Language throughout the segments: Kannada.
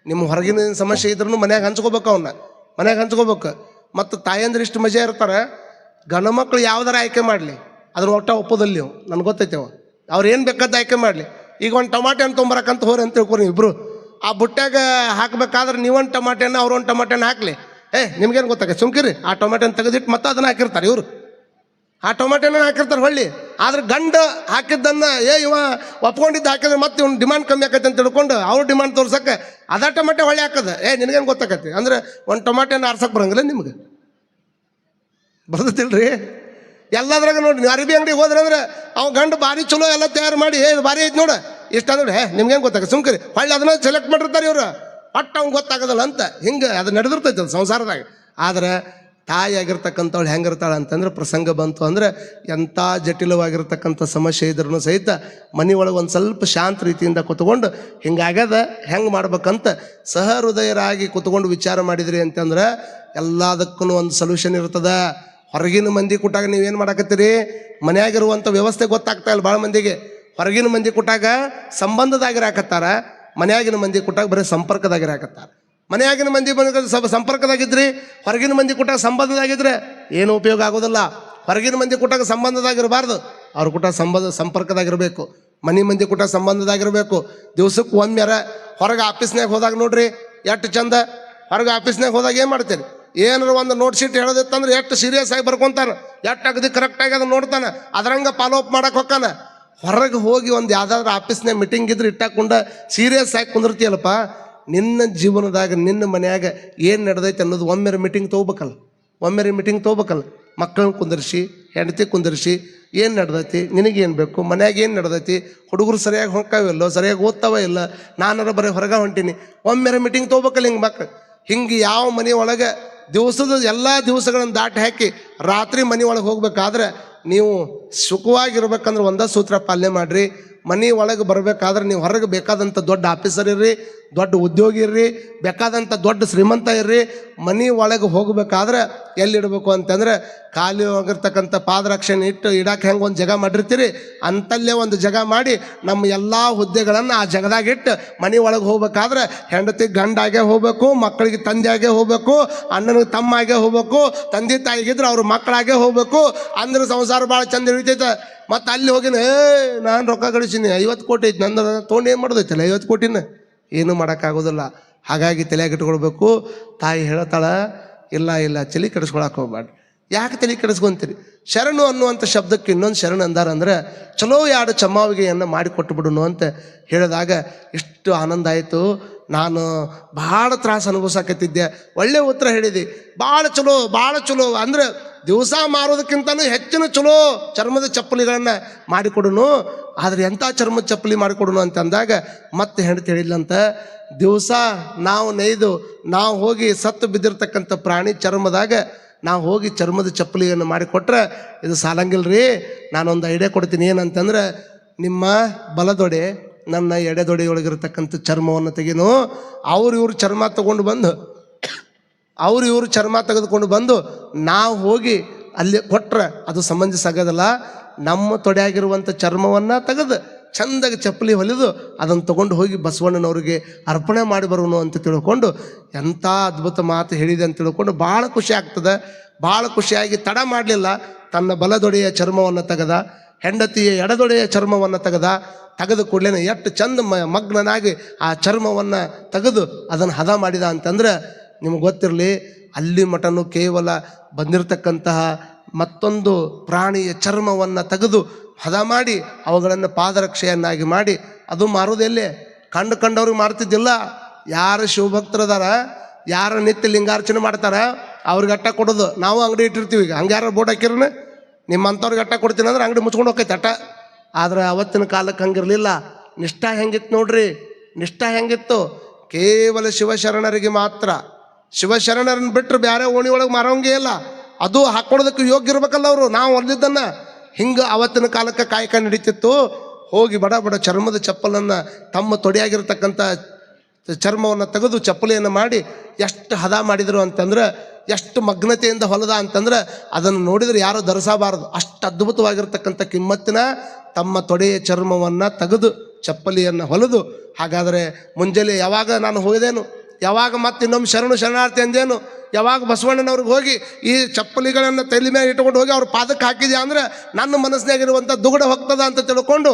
ನಿಮ್ಮ ಹೊರಗಿನ ಸಮಸ್ಯೆ ಇದ್ರೂ ಮನ್ಯಾಗ ಹಂಚ್ಕೋಬೇಕು, ಅವನ್ನ ಮನ್ಯಾಗ ಹಂಚ್ಕೋಬೇಕು. ಮತ್ತು ತಾಯಂದ್ರೆ ಇಷ್ಟು ಮಜಾ ಇರ್ತಾರೆ, ಗಂಡು ಮಕ್ಕಳು ಯಾವ್ದಾರ ಆಯ್ಕೆ ಮಾಡಲಿ ಅದ್ರ ಒಟ್ಟ ಒಪ್ಪೋದಲ್ಲಿ ನೀವು, ನನಗೆ ಗೊತ್ತೈತೆವ. ಅವ್ರು ಏನು ಬೇಕಾದ ಆಯ್ಕೆ ಮಾಡಲಿ. ಈಗ ಒಂದು ಟಮಾಟೆ ಹಣ್ಣು ತೊಗೊಂಬರಕ್ಕಂತ ಹೋರಿ ಅಂತ ತಿಳ್ಕೊರಿ ಇಬ್ಬರು. ಆ ಬುಟ್ಟ್ಯಾಗ ಹಾಕ್ಬೇಕಾದ್ರೆ ನೀವೊಂದು ಟಮಾಟೆ ಹಣ್ಣು ಅವ್ರೊಂದು ಟಮಾಟೆ ಹಣ್ಣು ಹಾಕಲಿ, ನಿಮ್ಗೇನು ಗೊತ್ತಾಗ ಸುಮ್ಕಿರಿ. ಆ ಟೊಮೆಟೊ ತೆಗೆದಿಟ್ಟು ಮತ್ತೆ ಅದನ್ನು ಹಾಕಿರ್ತಾರೆ ಇವರು, ಆ ಟೊಮೆಟೊನ ಹಾಕಿರ್ತಾರೆ ಹೊಳ್ಳಿ. ಆದ್ರೆ ಗಂಡ ಹಾಕಿದ್ದನ್ನು ಇವ ಒಪ್ಕೊಂಡಿದ್ದು ಹಾಕಿದ್ರೆ ಮತ್ತೆ ಇವ್ನು ಡಿಮಾಂಡ್ ಕಮ್ಮಿ ಆಕೈತೆ ಅಂತ ತಿಳ್ಕೊಂಡು ಅವ್ರು ಡಿಮಾಂಡ್ ತೋರ್ಸಕ್ಕೆ ಅದ ಟೊಮೆಟೊ ಹೊಳ್ಳಿ ಹಾಕದ. ನಿನಗೇನು ಗೊತ್ತಾಕತಿ ಅಂದ್ರೆ ಒಂದು ಟೊಮೆಟೊನ ಆರ್ಸಕ್ಕೆ ಬರಂಗಿಲ್ಲ ನಿಮ್ಗೆ, ಬರ್ತತಿಲ್ರಿ. ಎಲ್ಲದ್ರಾಗ ನೋಡಿ, ನೀವು ಅರಿಬಿ ಅಂಗಡಿಗೆ ಹೋದ್ರೆ ಅಂದ್ರೆ ಅವ ಗಂಡು ಭಾರಿ ಚಲೋ ಎಲ್ಲ ತಯಾರು ಮಾಡಿ ಭಾರಿ ಐತೆ ನೋಡು ಇಷ್ಟ ಅಂದ್ರೆ ನಿಮ್ಗೇನು ಗೊತ್ತಾಗ ಸುಮ್ಕರಿ. ಹೊಳ್ಳಿ ಅದನ್ನ ಸೆಲೆಕ್ಟ್ ಮಾಡಿರ್ತಾರೆ ಇವರು, ಒಟ್ಟು ಅವ್ನು ಗೊತ್ತಾಗೋದಲ್ಲ ಅಂತ. ಹಿಂಗೆ ಅದು ನಡೆದಿರ್ತೈತೆ ಅದು ಸಂಸಾರದಾಗ. ಆದರೆ ತಾಯಿ ಆಗಿರ್ತಕ್ಕಂಥವ್ಳು ಹೆಂಗಿರ್ತಾಳೆ ಅಂತಂದ್ರೆ, ಪ್ರಸಂಗ ಬಂತು ಅಂದರೆ ಎಂಥ ಜಟಿಲವಾಗಿರ್ತಕ್ಕಂಥ ಸಮಸ್ಯೆ ಇದ್ರೂ ಸಹಿತ ಮನೆ ಒಳಗೆ ಒಂದು ಸ್ವಲ್ಪ ಶಾಂತ ರೀತಿಯಿಂದ ಕೂತ್ಕೊಂಡು ಹಿಂಗಾಗ್ಯದ ಹೆಂಗೆ ಮಾಡ್ಬೇಕಂತ ಸಹೃದಯರಾಗಿ ಕೂತ್ಕೊಂಡು ವಿಚಾರ ಮಾಡಿದ್ರಿ ಅಂತಂದ್ರೆ ಎಲ್ಲದಕ್ಕೂ ಒಂದು ಸೊಲ್ಯೂಷನ್ ಇರ್ತದೆ. ಹೊರಗಿನ ಮಂದಿ ಕೂಟಾಗ ನೀವೇನು ಮಾಡಾಕತ್ತೀರಿ, ಮನೆಯಾಗಿರುವಂಥ ವ್ಯವಸ್ಥೆ ಗೊತ್ತಾಗ್ತಾ ಇಲ್ಲ ಭಾಳ ಮಂದಿಗೆ. ಹೊರಗಿನ ಮಂದಿ ಕೂಟಾಗ ಸಂಬಂಧದಾಗಿರಾಕತ್ತಾರ, ಮನೆಯಾಗಿನ ಮಂದಿ ಕೂಟಾಗ ಬರೀ ಸಂಪರ್ಕದಾಗಿರಾಕತ್ತಾರ. ಮನೆಯಾಗಿನ ಮಂದಿ ಬಂದ ಸಂಪರ್ಕದಾಗಿದ್ರಿ, ಹೊರಗಿನ ಮಂದಿ ಕೂಟಾಗ ಸಂಬಂಧದಾಗಿದ್ರೆ ಏನು ಉಪಯೋಗ ಆಗೋದಿಲ್ಲ. ಹೊರಗಿನ ಮಂದಿ ಕೂಟಾಗ ಸಂಬಂಧದಾಗಿರಬಾರ್ದು, ಅವ್ರ ಕೂಟ ಸಂಪರ್ಕದಾಗಿರಬೇಕು. ಮನೆ ಮಂದಿ ಕೂಟ ಸಂಬಂಧದಾಗಿರಬೇಕು. ದಿವ್ಸಕ್ಕೆ ಒಮ್ಮೆರ ಹೊರಗೆ ಆಫೀಸ್ನಾಗ ಹೋದಾಗ ನೋಡ್ರಿ ಎಷ್ಟು ಚಂದ. ಹೊರಗೆ ಆಫೀಸ್ನಾಗ ಹೋದಾಗ ಏನು ಮಾಡ್ತೀರಿ, ಏನಾರು ಒಂದು ನೋಟ್ ಶೀಟ್ ಹೇಳೋದಿತ್ತಂದ್ರೆ ಎಷ್ಟು ಸೀರಿಯಸ್ ಆಗಿ ಬರ್ಕೊತಾನೆ, ಎಷ್ಟು ಅಗದಿ ಕರೆಕ್ಟಾಗಿ ಅದನ್ನು ನೋಡ್ತಾನೆ, ಅದರಂಗೆ ಫಾಲೋ ಅಪ್ ಮಾಡಕ್ಕೆ ಹೋಗ್ತಾನೆ. ಹೊರಗೆ ಹೋಗಿ ಒಂದು ಯಾವುದಾದ್ರೂ ಆಫೀಸ್ನಾಗ ಮೀಟಿಂಗ್ ಇದ್ರೆ ಇಟ್ಟಾಕೊಂಡು ಸೀರಿಯಸ್ ಆಗಿ ಕುಂದಿರ್ತೀಯಲ್ಲಪ್ಪ, ನಿನ್ನ ಜೀವನದಾಗ ನಿನ್ನ ಮನೆಯಾಗ ಏನು ನಡೆದೈತೆ ಅನ್ನೋದು ಒಮ್ಮೆರೆ ಮೀಟಿಂಗ್ ತೊಗೋಬೇಕಲ್ಲ. ಮಕ್ಕಳನ್ನ ಕುಂದರ್ಸಿ, ಹೆಂಡತಿ ಕುಂದರ್ಸಿ, ಏನು ನಡೆದೈತಿ, ನಿನಗೇನು ಬೇಕು, ಮನ್ಯಾಗ ಏನು ನಡೆದೈತಿ, ಹುಡುಗರು ಸರಿಯಾಗಿ ಹೊಂಕಾವಿಲ್ಲೋ, ಸರಿಯಾಗಿ ಓದ್ತಾವ ಇಲ್ಲ, ನಾನಾರ ಬರೀ ಹೊರಗೆ ಹೊಂಟೀನಿ, ಒಮ್ಮೆರೆ ಮೀಟಿಂಗ್ ತೊಗೋಬೇಕಲ್ಲ ಹಿಂಗೆ ಮಕ್ಕಳು. ಹಿಂಗೆ ಯಾವ ಮನೆ ಒಳಗೆ ದಿವಸದ ಎಲ್ಲ ದಿವಸಗಳನ್ನು ದಾಟಿ ಹಾಕಿ ರಾತ್ರಿ ಮನೆ ಒಳಗೆ ಹೋಗ್ಬೇಕಾದ್ರೆ ನೀವು ಸುಖವಾಗಿರ್ಬೇಕಂದ್ರೆ ಒಂದೇ ಸೂತ್ರ ಪಾಲನೆ ಮಾಡಿರಿ. ಮನೆ ಒಳಗೆ ಬರಬೇಕಾದ್ರೆ ನೀವು ಹೊರಗೆ ಬೇಕಾದಂಥ ದೊಡ್ಡ ಆಫೀಸರ್ ಇರ್ರಿ, ದೊಡ್ಡ ಉದ್ಯೋಗಿ ಇರ್ರಿ, ಬೇಕಾದಂಥ ದೊಡ್ಡ ಶ್ರೀಮಂತ ಇರ್ರಿ, ಮನೆ ಒಳಗೆ ಹೋಗಬೇಕಾದ್ರೆ ಎಲ್ಲಿಡಬೇಕು ಅಂತಂದ್ರೆ ಖಾಲಿ ಹೋಗಿರ್ತಕ್ಕಂಥ ಪಾದರಕ್ಷಣೆ ಇಡಕ್ಕೆ ಹೆಂಗೆ ಒಂದು ಜಾಗ ಮಾಡಿರ್ತೀರಿ ಅಂತಲ್ಲೇ ಒಂದು ಜಾಗ ಮಾಡಿ ನಮ್ಮ ಎಲ್ಲ ಹುದ್ದೆಗಳನ್ನು ಆ ಜಾಗದಾಗಿಟ್ಟು ಮನೆ ಒಳಗೆ ಹೋಗ್ಬೇಕಾದ್ರೆ ಹೆಂಡತಿಗೆ ಗಂಡಾಗೆ ಹೋಗಬೇಕು, ಮಕ್ಕಳಿಗೆ ತಂದೆಯಾಗೆ ಹೋಗಬೇಕು, ಅಣ್ಣನಿಗೆ ತಮ್ಮಾಗೆ ಹೋಗಬೇಕು, ತಂದೆ ತಾಯಿಗಿದ್ರೆ ಅವ್ರ ಮಕ್ಕಳಾಗೆ ಹೋಗಬೇಕು. ಅಂದ್ರೆ ಸಂಸಾರ ಭಾಳ ಚಂದ ಹಿಡಿತೈತೆ. ಮತ್ತು ಅಲ್ಲಿ ಹೋಗಿನ ನಾನು ರೊಕ್ಕ ಗಳಿಸೀನಿ 50 ಕೋಟಿ ಐತಿ ನಂದು, ತೊಗೊಂಡು ಏನು ಮಾಡೋದೈತಲ್ಲ 50 ಕೋಟಿನ ಏನೂ ಮಾಡೋಕ್ಕಾಗೋದಿಲ್ಲ. ಹಾಗಾಗಿ ತಲೆಯಾಗಿ ಇಟ್ಕೊಳ್ಬೇಕು. ತಾಯಿ ಹೇಳ್ತಾಳ, ಇಲ್ಲ ತಲೆ ಕೆಡಿಸ್ಕೊಳಕ್ಕೆ ಹೋಗ್ಬೇಡ್ರಿ. ಯಾಕೆ ತಲೆ ಕೆಡಿಸ್ಕೊಂತೀರಿ? ಶರಣು ಅನ್ನುವಂಥ ಶಬ್ದಕ್ಕೆ ಇನ್ನೊಂದು ಶರಣು ಅಂದಾರಂದ್ರೆ ಚಲೋ ಎರಡು ಚಮ್ಮಾವಿಗೆಯನ್ನು ಮಾಡಿಕೊಟ್ಟು ಬಿಡುನು ಅಂತ ಹೇಳಿದಾಗ ಎಷ್ಟು ಆನಂದ ಆಯಿತು. ನಾನು ಭಾಳ ತ್ರಾಸು ಅನುಭವಿಸಾಕತ್ತಿದ್ದೆ. ಒಳ್ಳೆ ಉತ್ತರ ಹೇಳಿದೆ. ಭಾಳ ಚಲೋ ಅಂದ್ರೆ ದಿವಸ ಮಾರೋದಕ್ಕಿಂತನೂ ಹೆಚ್ಚಿನ ಚಲೋ ಚರ್ಮದ ಚಪ್ಪಲಿಗಳನ್ನು ಮಾಡಿಕೊಡುನು. ಆದರೆ ಎಂಥ ಚರ್ಮದ ಚಪ್ಪಲಿ ಮಾಡಿಕೊಡುನು ಅಂತ ಅಂದಾಗ ಮತ್ತೆ ಹೆಂಡತಿ ಹೇಳಿಲ್ಲಂತ, ದಿವಸ ನಾವು ನೇಯ್ದು ನಾವು ಹೋಗಿ ಸತ್ತು ಬಿದ್ದಿರ್ತಕ್ಕಂಥ ಪ್ರಾಣಿ ಚರ್ಮದಾಗ ನಾವು ಹೋಗಿ ಚರ್ಮದ ಚಪ್ಪಲಿಯನ್ನು ಮಾಡಿಕೊಟ್ರೆ ಇದು ಸಾಲಂಗಿಲ್ರಿ. ನಾನೊಂದು ಐಡಿಯಾ ಕೊಡ್ತೀನಿ. ಏನಂತಂದ್ರೆ, ನಿಮ್ಮ ಬಲದೊಡೆ ನನ್ನ ಎಡೆದೊಡೆಯೊಳಗಿರ್ತಕ್ಕಂಥ ಚರ್ಮವನ್ನು ತೆಗೆನು, ಇವ್ರು ಚರ್ಮ ತೆಗೆದುಕೊಂಡು ಬಂದು ನಾವು ಹೋಗಿ ಅಲ್ಲಿ ಕೊಟ್ರೆ ಅದು ಸಮಂಜಸ ಆಗೋದಲ್ಲ. ನಮ್ಮ ತೊಡೆಯಾಗಿರುವಂಥ ಚರ್ಮವನ್ನು ತೆಗೆದು ಚಂದಾಗಿ ಚಪ್ಪಲಿ ಹೊಲಿದು ಅದನ್ನು ತೊಗೊಂಡು ಹೋಗಿ ಬಸವಣ್ಣನವ್ರಿಗೆ ಅರ್ಪಣೆ ಮಾಡಿ ಬರೋನು ಅಂತ ತಿಳ್ಕೊಂಡು ಎಂಥ ಅದ್ಭುತ ಮಾತು ಹೇಳಿದೆ ಅಂತ ತಿಳ್ಕೊಂಡು ಭಾಳ ಖುಷಿ ಆಗ್ತದೆ. ಭಾಳ ಖುಷಿಯಾಗಿ ತಡ ಮಾಡಲಿಲ್ಲ. ತನ್ನ ಬಲದೊಡೆಯ ಚರ್ಮವನ್ನು ತೆಗೆದ, ಹೆಂಡತಿಯ ಎಡದೊಡೆಯ ಚರ್ಮವನ್ನು ತೆಗೆದು ಕೂಡಲೇ ಎಷ್ಟು ಚಂದ ಮಗ್ನನಾಗಿ ಆ ಚರ್ಮವನ್ನು ತೆಗೆದು ಅದನ್ನು ಹದ ಮಾಡಿದ ಅಂತಂದ್ರೆ ನಿಮಗೆ ಗೊತ್ತಿರಲಿ, ಅಲ್ಲಿ ಮಟನು ಕೇವಲ ಬಂದಿರತಕ್ಕಂತಹ ಮತ್ತೊಂದು ಪ್ರಾಣಿಯ ಚರ್ಮವನ್ನು ತೆಗೆದು ಹದ ಮಾಡಿ ಅವುಗಳನ್ನು ಪಾದರಕ್ಷೆಯನ್ನಾಗಿ ಮಾಡಿ ಅದು ಮಾರೋದೆಲ್ಲೇ ಕಂಡವ್ರಿಗೆ ಮಾರ್ತಿದ್ದಿಲ್ಲ. ಯಾರು ಶಿವಭಕ್ತರದಾರ, ಯಾರ ನಿತ್ಯ ಲಿಂಗಾರ್ಚನೆ ಮಾಡ್ತಾರ ಅವ್ರಿಗೆ ಅಟ್ಟ ಕೊಡೋದು. ನಾವು ಅಂಗಡಿ ಇಟ್ಟಿರ್ತೀವಿ. ಈಗ ಹಂಗೆ ಯಾರು ಬೋರ್ಡ್ ಹಾಕಿರನ ನಿಮ್ಮಂಥವ್ರಿಗೆ ಅಟ್ಟ ಕೊಡ್ತೀನಿ ಅಂದ್ರೆ ಅಂಗಡಿ ಮುಚ್ಕೊಂಡು ಹೋಗ್ತೈತೆ ಅಟ್ಟ. ಆದರೆ ಅವತ್ತಿನ ಕಾಲಕ್ಕೆ ಹಂಗಿರಲಿಲ್ಲ. ನಿಷ್ಠಾ ಹೆಂಗಿತ್ತು ನೋಡ್ರಿ, ನಿಷ್ಠಾ ಹೆಂಗಿತ್ತು. ಕೇವಲ ಶಿವಶರಣರಿಗೆ ಮಾತ್ರ. ಶಿವಶರಣರನ್ನು ಬಿಟ್ಟರೆ ಬೇರೆ ಓಣಿ ಒಳಗೆ ಮಾರೋಂಗೇ ಇಲ್ಲ. ಅದು ಹಾಕ್ಕೊಡೋದಕ್ಕೆ ಯೋಗ್ಯ ಇರ್ಬೇಕಲ್ಲ ಅವರು. ನಾವು ಹೊಲಿದ್ದನ್ನು ಹಿಂಗೆ ಅವತ್ತಿನ ಕಾಲಕ್ಕೆ ಕಾಯಕ ನಡೀತಿತ್ತು. ಹೋಗಿ ಬಡ ಚರ್ಮದ ಚಪ್ಪಲನ್ನು ತಮ್ಮ ತೊಡೆಯಾಗಿರ್ತಕ್ಕಂಥ ಚರ್ಮವನ್ನು ತೆಗೆದು ಚಪ್ಪಲಿಯನ್ನು ಮಾಡಿ ಎಷ್ಟು ಹದ ಮಾಡಿದರು ಅಂತಂದ್ರೆ, ಎಷ್ಟು ಮಗ್ನತೆಯಿಂದ ಹೊಲದ ಅಂತಂದ್ರೆ ಅದನ್ನು ನೋಡಿದರೆ ಯಾರೂ ಧರಿಸಬಾರದು. ಅಷ್ಟು ಅದ್ಭುತವಾಗಿರ್ತಕ್ಕಂಥ ಕಿಮ್ಮತ್ತಿನ ತಮ್ಮ ತೊಡೆಯ ಚರ್ಮವನ್ನು ತೆಗೆದು ಚಪ್ಪಲಿಯನ್ನು ಹೊಲಿದು, ಹಾಗಾದರೆ ಮುಂಜಾನೆ ಯಾವಾಗ ನಾನು ಹೋಗಿದೇನು, ಯಾವಾಗ ಮತ್ತೆ ಇನ್ನೊಮ್ಮೆ ಶರಣು ಶರಣಾರ್ಥಿ ಅಂದೇನು, ಯಾವಾಗ ಬಸವಣ್ಣನವ್ರಿಗೆ ಹೋಗಿ ಈ ಚಪ್ಪಲಿಗಳನ್ನು ತಲೆ ಮೇಲೆ ಇಟ್ಕೊಂಡು ಹೋಗಿ ಅವ್ರ ಪಾದಕ್ಕೆ ಹಾಕಿದ್ಯಾ ಅಂದ್ರೆ ನನ್ನ ಮನಸ್ಸಿನಾಗಿರುವಂಥ ದುಗುಡ ಹೋಗ್ತದ ಅಂತ ತಿಳ್ಕೊಂಡು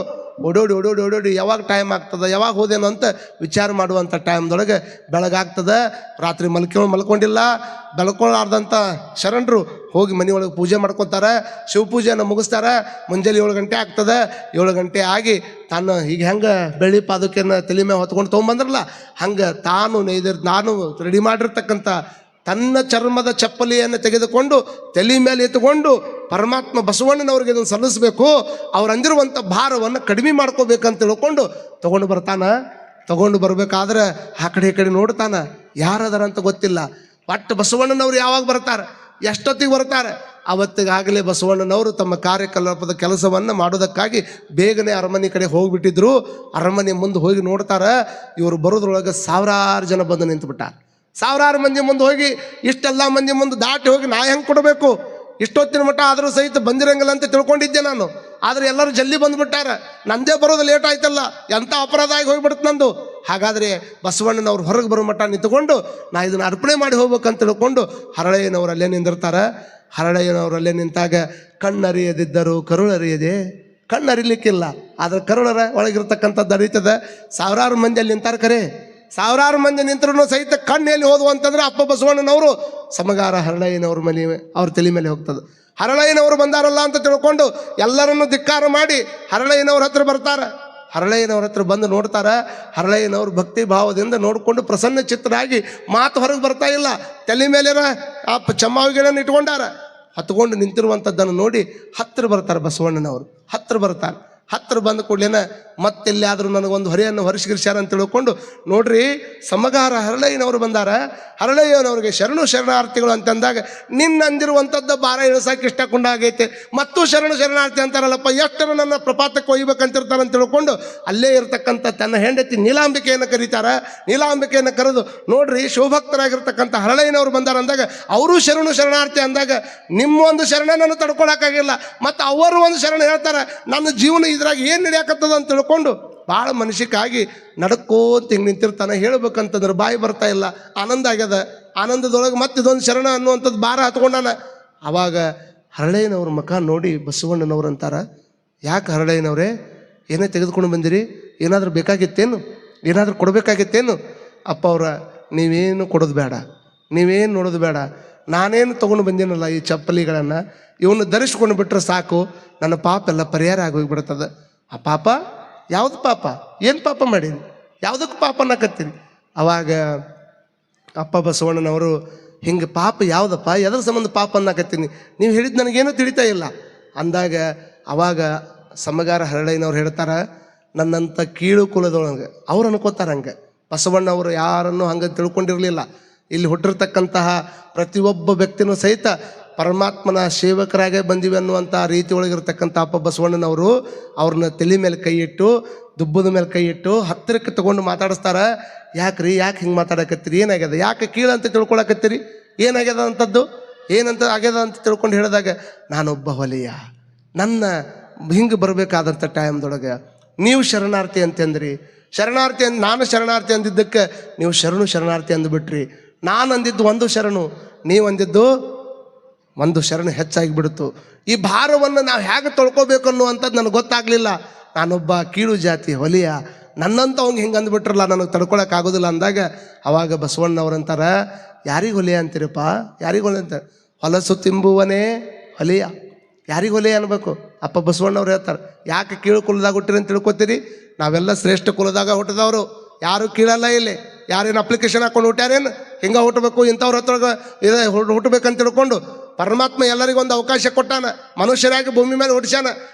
ಓಡೋಡಿ ಯಾವಾಗ ಟೈಮ್ ಆಗ್ತದೆ, ಯಾವಾಗ ಹೋದೇನು ಅಂತ ವಿಚಾರ ಮಾಡುವಂಥ ಟೈಮ್ದೊಳಗೆ ಬೆಳಗಾಗ್ತದೆ. ರಾತ್ರಿ ಮಲ್ಕೊಂಡಿಲ್ಲ, ಬೆಳ್ಕೊಳ್ಳಾರ್ದಂಥ ಶರಣರು ಹೋಗಿ ಮನೆಯೊಳಗೆ ಪೂಜೆ ಮಾಡ್ಕೊತಾರೆ, ಶಿವಪೂಜೆಯನ್ನು ಮುಗಿಸ್ತಾರೆ. ಮುಂಜಾನೆ 7 ಗಂಟೆ ಆಗ್ತದೆ. 7 ಗಂಟೆ ಆಗಿ ತಾನು ಈಗ ಹೆಂಗೆ ಬೆಳ್ಳಿ ಪಾದಕೆಯನ್ನು ತಲೆ ಮೇಲೆ ಹೊತ್ಕೊಂಡು ತೊಗೊಂಬಂದ್ರಲ್ಲ, ಹಂಗೆ ನಾನು ರೆಡಿ ಮಾಡಿರ್ತಕ್ಕಂಥ ತನ್ನ ಚರ್ಮದ ಚಪ್ಪಲಿಯನ್ನು ತೆಗೆದುಕೊಂಡು ತಲೆ ಮೇಲೆ ಎತ್ತುಕೊಂಡು ಪರಮಾತ್ಮ ಬಸವಣ್ಣನವ್ರಿಗೆ ಇದನ್ನು ಸಲ್ಲಿಸಬೇಕು, ಅವ್ರು ಅಂದಿರುವಂಥ ಭಾರವನ್ನು ಕಡಿಮೆ ಮಾಡ್ಕೋಬೇಕಂತ ತಿಳ್ಕೊಂಡು ತಗೊಂಡು ಬರಬೇಕಾದ್ರೆ ಆ ಕಡೆ ಈ ಕಡೆ ನೋಡ್ತಾನೆ, ಯಾರದಾರ ಅಂತ ಗೊತ್ತಿಲ್ಲ. ಒಟ್ಟು ಬಸವಣ್ಣನವ್ರು ಯಾವಾಗ ಬರ್ತಾರೆ, ಎಷ್ಟೊತ್ತಿಗೆ ಬರ್ತಾರೆ, ಅವತ್ತಿಗಾಗಲೇ ಬಸವಣ್ಣನವರು ತಮ್ಮ ಕಾರ್ಯಕಲಾಪದ ಕೆಲಸವನ್ನು ಮಾಡೋದಕ್ಕಾಗಿ ಬೇಗನೆ ಅರಮನೆ ಕಡೆ ಹೋಗಿಬಿಟ್ಟಿದ್ರು. ಅರಮನೆ ಮುಂದೆ ಹೋಗಿ ನೋಡ್ತಾರೆ, ಇವರು ಬರೋದ್ರೊಳಗೆ ಸಾವಿರಾರು ಜನ ಬಂದು ನಿಂತುಬಿಟ್ಟಾರೆ. ಸಾವಿರಾರು ಮಂದಿ ಮುಂದೆ ಹೋಗಿ ಇಷ್ಟೆಲ್ಲ ಮಂದಿ ಮುಂದೆ ದಾಟಿ ಹೋಗಿ ನಾ ಹೆಂಗೆ ಕೊಡಬೇಕು, ಇಷ್ಟೊತ್ತಿನ ಮಟ್ಟ ಆದರೂ ಸಹಿತ ಬಂದಿರಂಗಿಲ್ಲ ಅಂತ ತಿಳ್ಕೊಂಡಿದ್ದೆ ನಾನು. ಆದರೆ ಎಲ್ಲರೂ ಜಲ್ದಿ ಬಂದುಬಿಟ್ಟಾರ, ನಂದೇ ಬರೋದು ಲೇಟ್ ಆಯ್ತಲ್ಲ, ಎಂಥ ಅಪರಾಧ ಆಗಿ ಹೋಗ್ಬಿಡುತ್ತೆ ನಂದು. ಹಾಗಾದರೆ ಬಸವಣ್ಣನವ್ರು ಹೊರಗೆ ಬರೋ ಮಟ್ಟ ನಿಂತ್ಕೊಂಡು ನಾ ಇದನ್ನು ಅರ್ಪಣೆ ಮಾಡಿ ಹೋಗ್ಬೇಕಂತ ತಿಳ್ಕೊಂಡು ಹರಳಯ್ಯನವ್ರು ಅಲ್ಲೇ ನಿಂದಿರ್ತಾರೆ. ಹರಳಯ್ಯನವ್ರು ಅಲ್ಲೇ ನಿಂತಾಗ ಕಣ್ಣರಿಯದಿದ್ದರು ಕರುಳರಿಯದೆ, ಕಣ್ಣರಿಲಿಕ್ಕಿಲ್ಲ ಆದರೆ ಕರುಳರ ಒಳಗಿರ್ತಕ್ಕಂಥದ್ದು ಅರಿತದೆ. ಸಾವಿರಾರು ಮಂದಿ ಅಲ್ಲಿ ನಿಂತಾರೆ, ಕರೆ ಸಾವಿರಾರು ಮಂದಿ ನಿಂತರೂ ಸಹಿತ ಕಣ್ಣಲ್ಲಿ ಹೋದ್ವು ಅಂತಂದ್ರೆ ಅಪ್ಪ ಬಸವಣ್ಣನವರು ಸಮಗಾರ ಹರಳಯ್ಯನವ್ರ ಮನೆ ಅವ್ರ ತಲೆ ಮೇಲೆ ಹೋಗ್ತದೆ. ಹರಳಯ್ಯನವರು ಬಂದಾರಲ್ಲ ಅಂತ ತಿಳ್ಕೊಂಡು ಎಲ್ಲರನ್ನು ಧಿಕ್ಕಾರ ಮಾಡಿ ಹರಳಯ್ಯನವ್ರ ಹತ್ರ ಬರ್ತಾರೆ. ಹರಳಯ್ಯನವ್ರ ಹತ್ರ ಬಂದು ನೋಡ್ತಾರೆ. ಹರಳಯ್ಯನವ್ರು ಭಕ್ತಿ ಭಾವದಿಂದ ನೋಡಿಕೊಂಡು ಪ್ರಸನ್ನ ಚಿತ್ತರಾಗಿ ಮಾತು ಹೊರಗೆ ಬರ್ತಾ ಇಲ್ಲ. ತಲೆ ಮೇಲಿರ ಆ ಚಮ್ಮಾವಿಗಳನ್ನು ಇಟ್ಕೊಂಡಾರ. ಹತ್ಕೊಂಡು ನಿಂತಿರುವಂಥದ್ದನ್ನು ನೋಡಿ ಹತ್ತಿರ ಬರ್ತಾರೆ ಬಸವಣ್ಣನವರು. ಹತ್ತಿರ ಬಂದ ಕೂಡಲೇನ ಮತ್ತೆಲ್ಲಾದರೂ ನನಗೊಂದು ಹೊರೆಯನ್ನು ಹೊರಿಸಿಗಿರ್ಸ್ಯಾರ ಅಂತ ತಿಳ್ಕೊಂಡು ನೋಡ್ರಿ, ಸಮಗಾರ ಹರಳಯ್ಯನವರು ಬಂದಾರ, ಹರಳಯ್ಯನವ್ರಿಗೆ ಶರಣು ಶರಣಾರ್ಥಿಗಳು ಅಂತಂದಾಗ ನಿನ್ನ ಅಂದಿರುವಂಥದ್ದು ಭಾರ ಇಳಿಸೋಕೆ ಇಷ್ಟಕೊಂಡಾಗೈತೆ, ಮತ್ತು ಶರಣು ಶರಣಾರ್ಥಿ ಅಂತಾರಲ್ಲಪ್ಪ, ಎಷ್ಟರ ನನ್ನ ಪ್ರಪಾತಕ್ಕೆ ಒಯ್ಬೇಕಂತಿರ್ತಾರೆ ಅಂತ ತಿಳ್ಕೊಂಡು ಅಲ್ಲೇ ಇರತಕ್ಕಂಥ ತನ್ನ ಹೆಂಡತಿ ನೀಲಾಂಬಿಕೆಯನ್ನು ಕರೀತಾರೆ. ನೀಲಾಂಬಿಕೆಯನ್ನು ಕರೆದು ನೋಡ್ರಿ, ಶಿವಭಕ್ತರಾಗಿರ್ತಕ್ಕಂಥ ಹರಳಯ್ಯನವರು ಬಂದಾರ ಅಂದಾಗ ಅವರು ಶರಣು ಶರಣಾರ್ಥಿ ಅಂದಾಗ ನಿಮ್ಮೊಂದು ಶರಣ ನಾನು ತಡ್ಕೊಳಕ್ಕಾಗಿಲ್ಲ, ಮತ್ತು ಅವರು ಒಂದು ಶರಣ ಹೇಳ್ತಾರೆ, ನನ್ನ ಜೀವನ ಇದ್ರಾಗ ಏನು ನಡೆಯಕತ್ತದ ಅಂತ ತಿಳ್ಕೊಂಡು ಭಾಳ ಮನಸ್ಸಿಗಾಗಿ ನಡ್ಕೋತ ಹಿಂಗೆ ನಿಂತಿರ್ತಾನೆ. ಹೇಳ್ಬೇಕಂತಂದ್ರೆ ಬಾಯಿ ಬರ್ತಾ ಇಲ್ಲ, ಆನಂದ ಆಗ್ಯದ. ಆನಂದದೊಳಗೆ ಮತ್ತೆ ಇದೊಂದು ಶರಣ ಅನ್ನುವಂಥದ್ದು ಭಾರ ಹತ್ಕೊಂಡಾನ. ಆವಾಗ ಹರಳಯ್ಯನವ್ರ ಮುಖ ನೋಡಿ ಬಸವಣ್ಣನವ್ರು ಅಂತಾರ, ಯಾಕೆ ಹರಳಯ್ಯನವ್ರೇ ಏನೇ ತೆಗೆದುಕೊಂಡು ಬಂದಿರಿ, ಏನಾದರೂ ಬೇಕಾಗಿತ್ತೇನು, ಏನಾದರೂ ಕೊಡಬೇಕಾಗಿತ್ತೇನು? ಅಪ್ಪ ಅವರ ನೀವೇನು ಕೊಡೋದು ಬೇಡ, ನೀವೇನು ನೋಡೋದು ಬೇಡ, ನಾನೇನು ತೊಗೊಂಡು ಬಂದೇನಲ್ಲ ಈ ಚಪ್ಪಲಿಗಳನ್ನು, ಇವನ್ನ ಧರಿಸ್ಕೊಂಡು ಬಿಟ್ಟರೆ ಸಾಕು, ನನ್ನ ಪಾಪ ಎಲ್ಲ ಪರಿಹಾರ ಆಗೋಗಿಬಿಡ್ತದೆ. ಆ ಪಾಪ ಯಾವುದು ಪಾಪ, ಏನು ಪಾಪ ಮಾಡೀನಿ, ಯಾವುದಕ್ಕೆ ಪಾಪ ಅನ್ನಕತ್ತೀರಿ? ಅವಾಗ ಅಪ್ಪ ಬಸವಣ್ಣನವರು ಹಿಂಗೆ ಪಾಪ ಯಾವುದಪ್ಪ, ಎದ್ರ ಸಂಬಂಧ ಪಾಪ ಅನ್ನಕತ್ತೀನಿ, ನೀವು ಹೇಳಿದ್ದು ನನಗೇನು ತಿಳಿತಾ ಇಲ್ಲ ಅಂದಾಗ ಅವಾಗ ಸಮಗಾರ ಹರಳಯ್ಯನವ್ರು ಹೇಳ್ತಾರೆ, ನನ್ನಂಥ ಕೀಳು ಕುಲದೊಳಗೆ ಅವ್ರು ಅನ್ಕೋತಾರೆ ಹಂಗೆ. ಬಸವಣ್ಣವರು ಯಾರನ್ನು ಹಂಗೆ ತಿಳ್ಕೊಂಡಿರಲಿಲ್ಲ. ಇಲ್ಲಿ ಹುಟ್ಟಿರ್ತಕ್ಕಂತಹ ಪ್ರತಿಯೊಬ್ಬ ವ್ಯಕ್ತಿನೂ ಸಹಿತ ಪರಮಾತ್ಮನ ಸೇವಕರಾಗೇ ಬಂದಿವೆ ಅನ್ನುವಂಥ ರೀತಿ ಒಳಗಿರ್ತಕ್ಕಂಥ ಅಪ್ಪ ಬಸವಣ್ಣನವರು ಅವ್ರನ್ನ ತಲೆ ಮೇಲೆ ಕೈ ಇಟ್ಟು, ದುಬ್ಬದ ಮೇಲೆ ಕೈ ಇಟ್ಟು ಹತ್ತಿರಕ್ಕೆ ತಗೊಂಡು ಮಾತಾಡಿಸ್ತಾರೆ. ಯಾಕ್ರಿ, ಯಾಕೆ ಹಿಂಗೆ ಮಾತಾಡಕತ್ತೀರಿ, ಏನಾಗ್ಯದ, ಯಾಕೆ ಕೀಳಂತ ತಿಳ್ಕೊಳಕತ್ತೀರಿ, ಏನಾಗ್ಯದ ಅಂಥದ್ದು, ಏನಂತ ಆಗ್ಯದ ಅಂತ ತಿಳ್ಕೊಂಡು ಹೇಳಿದಾಗ, ನಾನೊಬ್ಬ ಹೊಲೆಯ, ನನ್ನ ಹಿಂಗೆ ಬರಬೇಕಾದಂಥ ಟೈಮ್ದೊಳಗೆ ನೀವು ಶರಣಾರ್ಥಿ ಅಂತಂದ್ರಿ, ಶರಣಾರ್ಥಿ ನಾನು ಶರಣಾರ್ಥಿ ಅಂದಿದ್ದಕ್ಕೆ ನೀವು ಶರಣಾರ್ಥಿ ಅಂದುಬಿಟ್ರಿ. ನಾನು ಅಂದಿದ್ದು ಒಂದು ಶರಣು, ನೀವು ಅಂದಿದ್ದು ಒಂದು ಶರಣ ಹೆಚ್ಚಾಗಿಬಿಡ್ತು. ಈ ಭಾರವನ್ನು ನಾವು ಹೇಗೆ ತೊಳ್ಕೊಬೇಕು ಅನ್ನುವಂಥದ್ದು ನನಗೆ ಗೊತ್ತಾಗಲಿಲ್ಲ. ನಾನೊಬ್ಬ ಕೀಳು ಜಾತಿ ಹೊಲಿಯ, ನನ್ನಂತ ಅವ್ನಿಗೆ ಹಿಂಗೆ ಅಂದ್ಬಿಟ್ರಲ್ಲ, ನನಗೆ ತಡ್ಕೊಳಕ್ಕಾಗೋದಿಲ್ಲ ಅಂದಾಗ ಅವಾಗ ಬಸವಣ್ಣವ್ರಂತಾರ, ಯಾರಿಗೆ ಹೊಲಿಯ ಅಂತೀರಪ್ಪ, ಯಾರಿಗೆ ಹೊಲೆ ಅಂತಾರೆ? ಹೊಲಸು ತಿಂಬುವನೇ ಹೊಲಿಯ, ಯಾರಿಗೆ ಹೊಲಿಯ ಅನ್ಬೇಕು? ಅಪ್ಪ ಬಸವಣ್ಣವ್ರು ಹೇಳ್ತಾರೆ, ಯಾಕೆ ಕೀಳು ಕುಲದಾಗ ಹುಟ್ಟಿರಿ ಅಂತ ತಿಳ್ಕೊತೀರಿ? ನಾವೆಲ್ಲ ಶ್ರೇಷ್ಠ ಕುಲದಾಗ ಹುಟ್ಟಿದವರು, ಯಾರು ಕೀಳಲ್ಲ. ಇಲ್ಲಿ ಯಾರೇನು ಅಪ್ಲಿಕೇಶನ್ ಹಾಕೊಂಡು ಹುಟ್ಟ್ಯಾರೇನು ಹಿಂಗೆ ಹುಟ್ಟಬೇಕು, ಇಂಥವ್ರ ಹತ್ರ ಇದೆ ಹುಟ್ಟಬೇಕಂತ ತಿಳ್ಕೊಂಡು ಪರಮಾತ್ಮ ಎಲ್ಲರಿಗೊಂದು ಅವಕಾಶ ಕೊಟ್ಟಾನ, ಮನುಷ್ಯರಾಗಿ ಭೂಮಿ ಮೇಲೆ ಹುಡ್ಸ್ಯಾನ.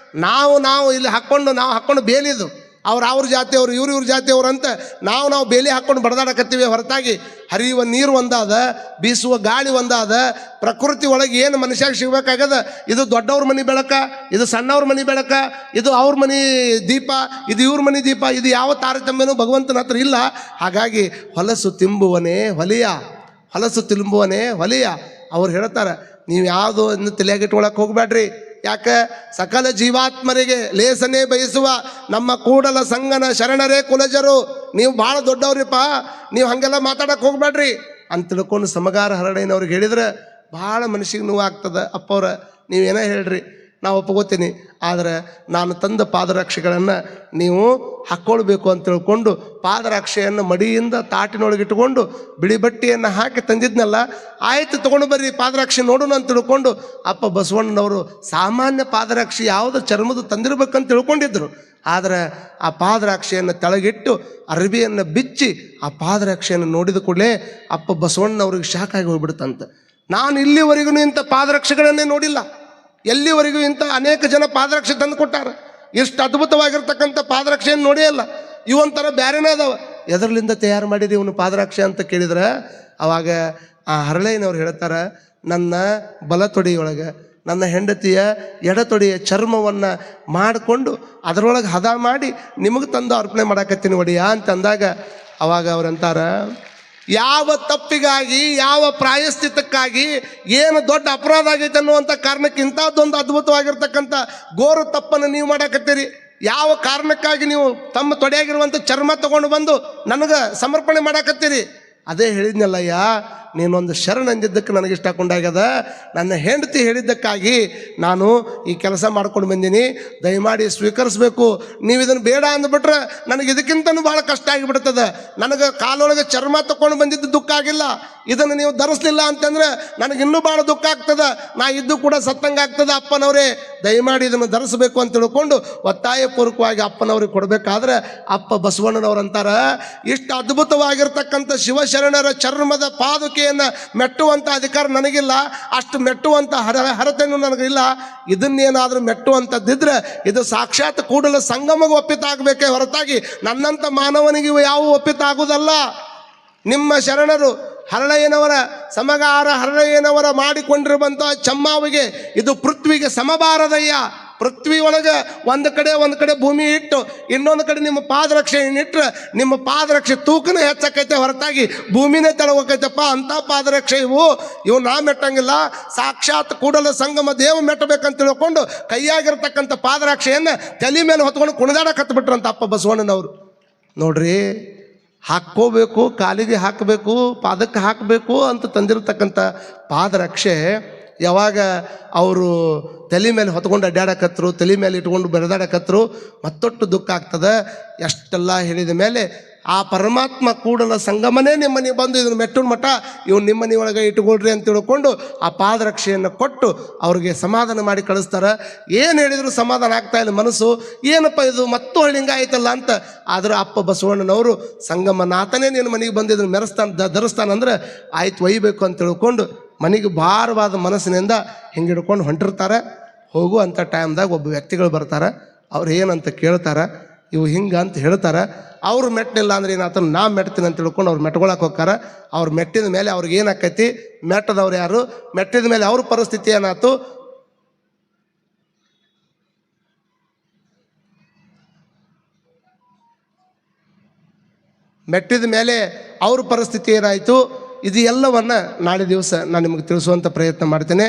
ನಾವು ಇಲ್ಲಿ ಹಾಕ್ಕೊಂಡು ಬೇಲಿದು ಅವ್ರ ಜಾತಿಯವರು ಇವ್ರ ಜಾತಿಯವರು ಅಂತ ನಾವು ಬೇಲಿ ಹಾಕ್ಕೊಂಡು ಬಡದಾಡಕತ್ತೀವಿ. ಹೊರತಾಗಿ ಹರಿಯುವ ನೀರು ಒಂದಾದ, ಬೀಸುವ ಗಾಳಿ ಒಂದಾದ, ಪ್ರಕೃತಿ ಒಳಗೆ ಏನು ಮನುಷ್ಯಾಗ ಸಿಗಬೇಕಾಗದ, ಇದು ದೊಡ್ಡವ್ರ ಮನೆ ಬೆಳಕ, ಇದು ಸಣ್ಣವ್ರ ಮನೆ ಬೆಳಕ, ಇದು ಅವ್ರ ಮನೆ ದೀಪ, ಇದು ಇವ್ರ ಮನೆ ದೀಪ, ಇದು ಯಾವ ತಾರತಮ್ಯನೂ ಭಗವಂತನ ಹತ್ರ ಇಲ್ಲ. ಹಾಗಾಗಿ ಹೊಲಸು ತಿಂಬುವನೇ ಹೊಲಿಯ, ಹೊಲಸು ತಿಂಬುವನೇ ಹೊಲಿಯ. ಅವ್ರು ಹೇಳ್ತಾರೆ, ನೀವು ಯಾವುದೋ ಇನ್ನು ತಲೆಯಾಗಿಟ್ಕೊಳಕ್ಕೆ ಹೋಗ್ಬೇಡ್ರಿ, ಯಾಕೆ ಸಕಲ ಜೀವಾತ್ಮರಿಗೆ ಲೇಸನೆ ಬಯಸುವ ನಮ್ಮ ಕೂಡಲ ಸಂಗನ ಶರಣರೇ ಕುಲಜರು, ನೀವು ಭಾಳ ದೊಡ್ಡವ್ರಿಪ್ಪ, ನೀವು ಹಾಗೆಲ್ಲ ಮಾತಾಡಕ್ಕೆ ಹೋಗ್ಬೇಡ್ರಿ ಅಂತ ತಿಳ್ಕೊಂಡು ಸಮಗಾರ ಹರಡಯ್ಯನವ್ರಿಗೆ ಹೇಳಿದ್ರೆ ಭಾಳ ಮನಸ್ಸಿಗೆ ನೋವು ಆಗ್ತದೆ. ಅಪ್ಪವ್ರ ನೀವೇನೇ ಹೇಳ್ರಿ ನಾವು ಒಪ್ಕೋತೀನಿ, ಆದರೆ ನಾನು ತಂದ ಪಾದರಕ್ಷೆಗಳನ್ನು ನೀವು ಹಾಕ್ಕೊಳ್ಬೇಕು ಅಂತ ತಿಳ್ಕೊಂಡು ಪಾದರಕ್ಷೆಯನ್ನು ಮಡಿಯಿಂದ ತಾಟಿನೊಳಗಿಟ್ಕೊಂಡು ಬಿಳಿ ಬಟ್ಟೆಯನ್ನು ಹಾಕಿ ತಂದಿದ್ನಲ್ಲ, ಆಯ್ತು ತೊಗೊಂಡು ಬರ್ರಿ ಪಾದರಕ್ಷೆ ನೋಡೋಣ ಅಂತ ತಿಳ್ಕೊಂಡು ಅಪ್ಪ ಬಸವಣ್ಣನವರು ಸಾಮಾನ್ಯ ಪಾದರಕ್ಷೆ ಯಾವುದು ಚರ್ಮದ ತಂದಿರ್ಬೇಕಂತ ತಿಳ್ಕೊಂಡಿದ್ರು. ಆದರೆ ಆ ಪಾದರಕ್ಷೆಯನ್ನು ತೆಳಗಿಟ್ಟು ಅರಬಿಯನ್ನು ಬಿಚ್ಚಿ ಆ ಪಾದರಕ್ಷೆಯನ್ನು ನೋಡಿದ ಕೂಡಲೇ ಅಪ್ಪ ಬಸವಣ್ಣನವ್ರಿಗೆ ಶಾಕ್ ಆಗಿ ಹೋಗ್ಬಿಡ್ತಂತೆ. ನಾನು ಇಲ್ಲಿವರೆಗೂ ಇಂಥ ಪಾದರಕ್ಷೆಗಳನ್ನೇ ನೋಡಿಲ್ಲ, ಎಲ್ಲಿವರೆಗೂ ಇಂಥ ಅನೇಕ ಜನ ಪಾದರಕ್ಷೆ ತಂದು ಕೊಟ್ಟಾರ, ಎಷ್ಟು ಅದ್ಭುತವಾಗಿರ್ತಕ್ಕಂಥ ಪಾದರಕ್ಷೆಯನ್ನು ನೋಡೇ ಇಲ್ಲ, ಇವೊಂಥರ ಬ್ಯಾರೇನೇ ಅದಾವ, ಎದರ್ಲಿಂದ ತಯಾರು ಮಾಡಿರಿ ಇವನು ಪಾದರಕ್ಷೆ ಅಂತ ಕೇಳಿದ್ರೆ ಅವಾಗ ಆ ಹರಳಯ್ಯನವ್ರು ಹೇಳ್ತಾರೆ, ನನ್ನ ಬಲತೊಡೆಯೊಳಗೆ ನನ್ನ ಹೆಂಡತಿಯ ಎಡತೊಡೆಯ ಚರ್ಮವನ್ನು ಮಾಡಿಕೊಂಡು ಅದರೊಳಗೆ ಹದ ಮಾಡಿ ನಿಮಗೆ ತಂದು ಅರ್ಪಣೆ ಮಾಡಾಕತ್ತೀನಿ ಒಡೆಯ ಅಂತ ಅಂದಾಗ ಅವಾಗ ಅವ್ರಂತಾರ, ಯಾವ ತಪ್ಪಿಗಾಗಿ ಯಾವ ಪ್ರಾಯಶ್ಚಿತ್ತಕ್ಕಾಗಿ ಏನು ದೊಡ್ಡ ಅಪರಾಧ ಆಗೈತೆ ಅನ್ನುವಂಥ ಕಾರಣಕ್ಕೆ ಇಂಥದ್ದೊಂದು ಅದ್ಭುತವಾಗಿರ್ತಕ್ಕಂಥ ಘೋರ ತಪ್ಪನ್ನು ನೀವು ಮಾಡಾಕತ್ತೀರಿ, ಯಾವ ಕಾರಣಕ್ಕಾಗಿ ನೀವು ತಮ್ಮ ತೊಡೆಯಾಗಿರುವಂಥ ಚರ್ಮ ತಗೊಂಡು ಬಂದು ನನಗೆ ಸಮರ್ಪಣೆ ಮಾಡಾಕತ್ತೀರಿ? ಅದೇ ಹೇಳಿದ್ನಲ್ಲಯ್ಯ, ನೀನೊಂದು ಶರಣ ಅಂದಿದ್ದಕ್ಕೆ ನನಗಿಷ್ಟ ಕೊಂಡಾಗ್ಯದ, ನನ್ನ ಹೆಂಡತಿ ಹೇಳಿದ್ದಕ್ಕಾಗಿ ನಾನು ಈ ಕೆಲಸ ಮಾಡ್ಕೊಂಡು ಬಂದೀನಿ, ದಯಮಾಡಿ ಸ್ವೀಕರಿಸಬೇಕು. ನೀವು ಇದನ್ನು ಬೇಡ ಅಂದ್ಬಿಟ್ರೆ ನನಗೆ ಇದಕ್ಕಿಂತನೂ ಭಾಳ ಕಷ್ಟ ಆಗಿಬಿಡ್ತದೆ. ನನಗೆ ಕಾಲೊಳಗೆ ಚರ್ಮ ತಗೊಂಡು ಬಂದಿದ್ದು ದುಃಖ ಆಗಿಲ್ಲ, ಇದನ್ನು ನೀವು ಧರಿಸ್ಲಿಲ್ಲ ಅಂತಂದ್ರೆ ನನಗಿನ್ನೂ ಭಾಳ ದುಃಖ ಆಗ್ತದೆ, ನಾ ಇದ್ದು ಕೂಡ ಸತ್ತಂಗೆ ಆಗ್ತದೆ. ಅಪ್ಪನವರೇ ದಯಮಾಡಿ ಇದನ್ನು ಧರಿಸಬೇಕು ಅಂತ ತಿಳ್ಕೊಂಡು ಒತ್ತಾಯಪೂರ್ವಕವಾಗಿ ಅಪ್ಪನವ್ರಿಗೆ ಕೊಡಬೇಕಾದ್ರೆ ಅಪ್ಪ ಬಸವಣ್ಣನವ್ರು ಅಂತಾರ, ಇಷ್ಟು ಅದ್ಭುತವಾಗಿರ್ತಕ್ಕಂಥ ಶಿವಶರಣರ ಚರ್ಮದ ಪಾದುಕೆಯನ್ನು ಮೆಟ್ಟುವಂಥ ಅಧಿಕಾರ ನನಗಿಲ್ಲ, ಅಷ್ಟು ಮೆಟ್ಟುವಂಥ ಹರತೆಯೂ ನನಗಿಲ್ಲ. ಇದನ್ನೇನಾದರೂ ಮೆಟ್ಟುವಂಥದ್ದಿದ್ರೆ ಇದು ಸಾಕ್ಷಾತ್ ಕೂಡಲ ಸಂಗಮಗೆ ಒಪ್ಪಿತಾಗಬೇಕೇ ಹೊರತಾಗಿ ನನ್ನಂಥ ಮಾನವನಿಗೆ ಇವು ಯಾವ ಒಪ್ಪಿತಾಗುವುದಲ್ಲ. ನಿಮ್ಮ ಶರಣರು ಹರಳಯ್ಯನವರ ಸಮಗಾರ ಹರಳಯ್ಯನವರ ಮಾಡಿಕೊಂಡಿರುವಂಥ ಚಮ್ಮಾವಿಗೆ ಇದು ಪೃಥ್ವಿಗೆ ಸಮಬಾರದಯ್ಯ. ಪೃಥ್ವಿ ಒಳಗೆ ಒಂದು ಕಡೆ ಭೂಮಿ ಇಟ್ಟು ಇನ್ನೊಂದು ಕಡೆ ನಿಮ್ಮ ಪಾದರಕ್ಷೆಯನ್ನಿಟ್ಟರೆ ನಿಮ್ಮ ಪಾದರಕ್ಷೆ ತೂಕನೇ ಹೆಚ್ಚಾಕೈತೆ ಹೊರತಾಗಿ ಭೂಮಿನೇ ತೆಳಗೋಕೈತಪ್ಪ. ಅಂಥ ಪಾದರಕ್ಷೆ ಇವು ನಾ ಮೆಟ್ಟಂಗಿಲ್ಲ, ಸಾಕ್ಷಾತ್ ಕೂಡಲ ಸಂಗಮ ದೇವ ಮೆಟ್ಟಬೇಕಂತ ತಿಳ್ಕೊಂಡು ಕೈಯಾಗಿರ್ತಕ್ಕಂಥ ಪಾದರಕ್ಷೆಯನ್ನು ತಲೆ ಮೇಲೆ ಹೊತ್ಕೊಂಡು ಕುಣಿದಾಡಕತ್ಬಿಟ್ರಂತ ಅಪ್ಪ ಬಸವಣ್ಣನವರು. ನೋಡ್ರಿ, ಹಾಕ್ಕೋಬೇಕು, ಕಾಲಿಗೆ ಹಾಕಬೇಕು, ಪಾದಕ್ಕೆ ಹಾಕಬೇಕು ಅಂತ ತಂದಿರತಕ್ಕಂಥ ಪಾದರಕ್ಷೆ ಯಾವಾಗ ಅವರು ತಲೆ ಮೇಲೆ ಹೊತ್ಕೊಂಡು ಅಡ್ಡಾಡಕತ್ರು, ತಲೆ ಮೇಲೆ ಇಟ್ಕೊಂಡು ಬೆಳೆದಾಡಕತ್ರು, ಮತ್ತೊಟ್ಟು ದುಃಖ ಆಗ್ತದೆ. ಎಷ್ಟೆಲ್ಲ ಹೇಳಿದ ಮೇಲೆ ಆ ಪರಮಾತ್ಮ ಕೂಡಲ ಸಂಗಮನೇ ನಿಮ್ಮನೆ ಬಂದು ಇದನ್ನು ಮೆಟ್ಟುನ ಮಠ ಇವ್ನು ನಿಮ್ಮನೆ ಒಳಗೆ ಇಟ್ಕೊಳ್ರಿ ಅಂತ ತಿಳ್ಕೊಂಡು ಆ ಪಾದರಕ್ಷೆಯನ್ನು ಕೊಟ್ಟು ಅವ್ರಿಗೆ ಸಮಾಧಾನ ಮಾಡಿ ಕಳಿಸ್ತಾರೆ. ಏನು ಹೇಳಿದ್ರು ಸಮಾಧಾನ ಆಗ್ತಾ ಇಲ್ಲ ಮನಸ್ಸು, ಏನಪ್ಪ ಇದು ಮತ್ತೂ ಹಿಂಗ ಆಯ್ತಲ್ಲ ಅಂತ. ಆದ್ರೆ ಅಪ್ಪ ಬಸವಣ್ಣನವರು ಸಂಗಮನಾಥನೇ ನಿನ್ನ ಮನೆಗೆ ಬಂದು ಇದನ್ನು ಧರಿಸ್ತಾನಂದ್ರೆ ಆಯ್ತು ಒಯ್ಯಬೇಕು ಅಂತ ತಿಳ್ಕೊಂಡು ಮನೆಗೆ ಭಾರವಾದ ಮನಸ್ಸಿನಿಂದ ಹಿಂಗೆ ಹಿಡ್ಕೊಂಡು ಹೊಂಟಿರ್ತಾರೆ. ಹೋಗುವಂಥ ಟೈಮ್ದಾಗ ಒಬ್ಬ ವ್ಯಕ್ತಿಗಳು ಬರ್ತಾರೆ, ಅವ್ರು ಏನಂತ ಕೇಳ್ತಾರೆ, ಇವು ಹಿಂಗೆ ಅಂತ ಹೇಳ್ತಾರೆ. ಅವ್ರು ಮೆಟ್ಟಲಿಲ್ಲ ಅಂದ್ರೆ ಏನಾಯ್ತು, ನಾ ಮೆಟ್ತೀನಿ ಅಂತ ತಿಳ್ಕೊಂಡು ಅವ್ರು ಮೆಟ್ಕೊಳಕ್ಕೆ ಹೋಗ್ತಾರೆ. ಅವ್ರು ಮೆಟ್ಟಿದ ಮೇಲೆ ಅವ್ರಿಗೆ ಏನಾಕೈತಿ, ಮೆಟ್ಟದವ್ರು ಯಾರು, ಮೆಟ್ಟಿದ ಮೇಲೆ ಅವ್ರ ಪರಿಸ್ಥಿತಿ ಏನಾಯ್ತು, ಮೆಟ್ಟಿದ ಮೇಲೆ ಅವ್ರ ಪರಿಸ್ಥಿತಿ ಏನಾಯಿತು, ಇದು ಎಲ್ಲವನ್ನು ನಾಳೆ ದಿವಸ ನಾನು ನಿಮಗೆ ತಿಳಿಸುವಂಥ ಪ್ರಯತ್ನ ಮಾಡ್ತೇನೆ.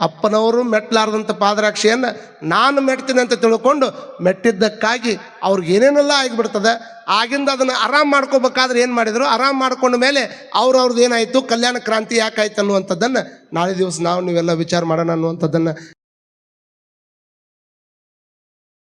ಅಪ್ಪನವರು ಮೆಟ್ಟಲಾರ್ದಂಥ ಪಾದರಕ್ಷೆಯನ್ನು ನಾನು ಮೆಟ್ತೀನಿ ಅಂತ ತಿಳ್ಕೊಂಡು ಮೆಟ್ಟಿದ್ದಕ್ಕಾಗಿ ಅವ್ರಿಗೆ ಏನೇನೆಲ್ಲ ಆಗಿಬಿಡ್ತದೆ. ಆಗಿಂದ ಅದನ್ನು ಆರಾಮ್ ಮಾಡ್ಕೋಬೇಕಾದ್ರೆ ಏನು ಮಾಡಿದರು, ಆರಾಮ್ ಮಾಡ್ಕೊಂಡ ಮೇಲೆ ಅವ್ರವ್ರದ್ದು ಏನಾಯಿತು, ಕಲ್ಯಾಣ ಕ್ರಾಂತಿ ಯಾಕಾಯ್ತು ಅನ್ನುವಂಥದ್ದನ್ನು ನಾಳೆ ದಿವಸ ನಾವು ನೀವೆಲ್ಲ ವಿಚಾರ ಮಾಡೋಣ ಅನ್ನುವಂಥದ್ದನ್ನು